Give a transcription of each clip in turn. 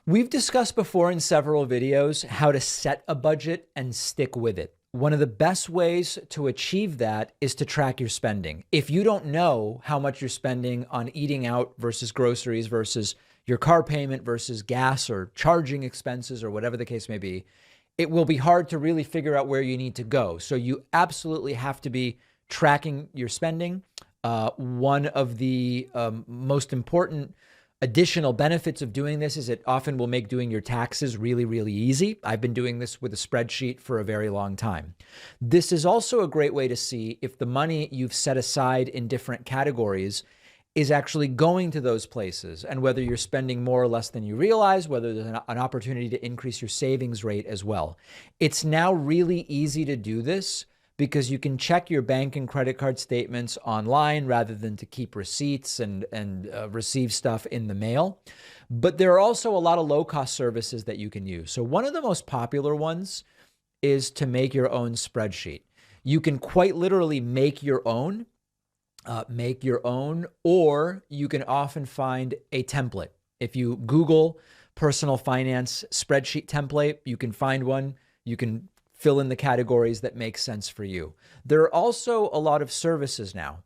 We've discussed before in several videos how to set a budget and stick with it. One of the best ways to achieve that is to track your spending. If you don't know how much you're spending on eating out versus groceries versus your car payment versus gas or charging expenses or whatever the case may be, it will be hard to really figure out where you need to go. So you absolutely have to be tracking your spending. One of the most important additional benefits of doing this is it often will make doing your taxes really, really easy. I've been doing this with a spreadsheet for a very long time. This is also a great way to see if the money you've set aside in different categories is actually going to those places and whether you're spending more or less than you realize, whether there's an opportunity to increase your savings rate as well. It's now really easy to do this because you can check your bank and credit card statements online rather than to keep receipts and receive stuff in the mail. But there are also a lot of low-cost services that you can use. So one of the most popular ones is to make your own spreadsheet. You can quite literally make your own, or you can often find a template. If you Google personal finance spreadsheet template, you can find one. You can fill in the categories that make sense for you. There are also a lot of services now,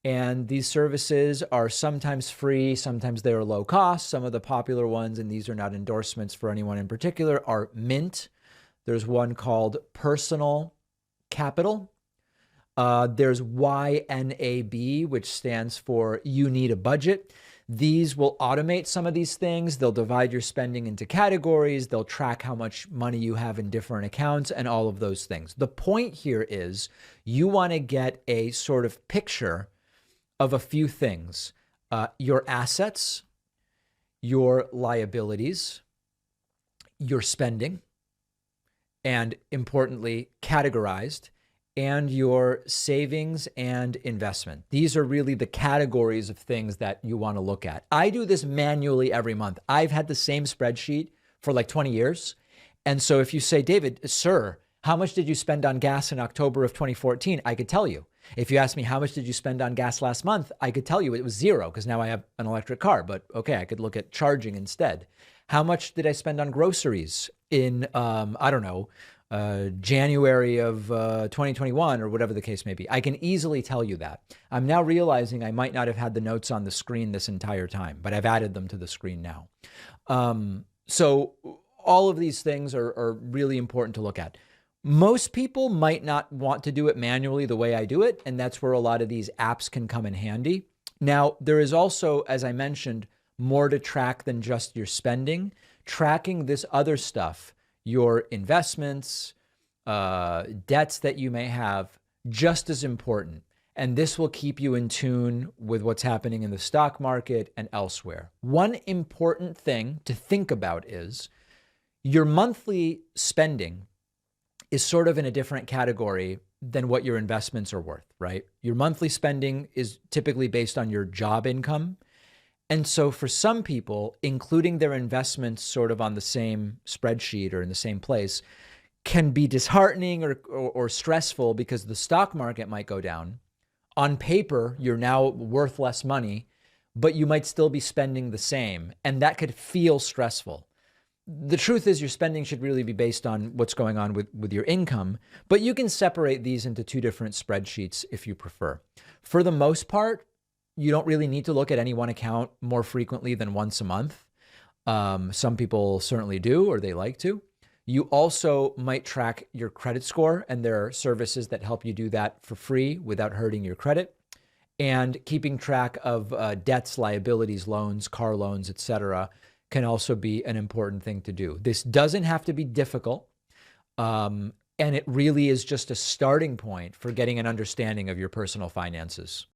and these services are sometimes free, sometimes they're low cost. Some of the popular ones, and these are not endorsements for anyone in particular, are Mint. There's one called Personal Capital. There's YNAB, which stands for You Need a Budget. These will automate some of these things. They'll divide your spending into categories. They'll track how much money you have in different accounts and all of those things. The point here is you want to get a sort of picture of a few things: your assets, your liabilities, your spending, and importantly, categorized, and your savings and investment. These are really the categories of things that you want to look at. I do this manually every month. I've had the same spreadsheet for like 20 years. And so if you say, David, sir, how much did you spend on gas in October of 2014? I could tell you. If you ask me, how much did you spend on gas last month? I could tell you it was zero because now I have an electric car, but okay, I could look at charging instead. How much did I spend on groceries in, I don't know, January of 2021 or whatever the case may be? I can easily tell you that. I'm now realizing I might not have had the notes on the screen this entire time, but I've added them to the screen now. So all of these things are really important to look at. Most people might not want to do it manually the way I do it, and that's where a lot of these apps can come in handy. Now, there is also, as I mentioned, more to track than just your spending. Tracking this other stuff, your investments, debts that you may have, just as important. And this will keep you in tune with what's happening in the stock market and elsewhere. One important thing to think about is your monthly spending is sort of in a different category than what your investments are worth, right? Your monthly spending is typically based on your job income. And so for some people, including their investments sort of on the same spreadsheet or in the same place can be disheartening or stressful because the stock market might go down. On paper, you're now worth less money, but you might still be spending the same. And that could feel stressful. The truth is your spending should really be based on what's going on with your income, but you can separate these into two different spreadsheets if you prefer. For the most part, you don't really need to look at any one account more frequently than once a month. Some people certainly do, or they like to. You also might track your credit score, and there are services that help you do that for free without hurting your credit. And keeping track of debts, liabilities, loans, car loans, etc., can also be an important thing to do. This doesn't have to be difficult, and it really is just a starting point for getting an understanding of your personal finances.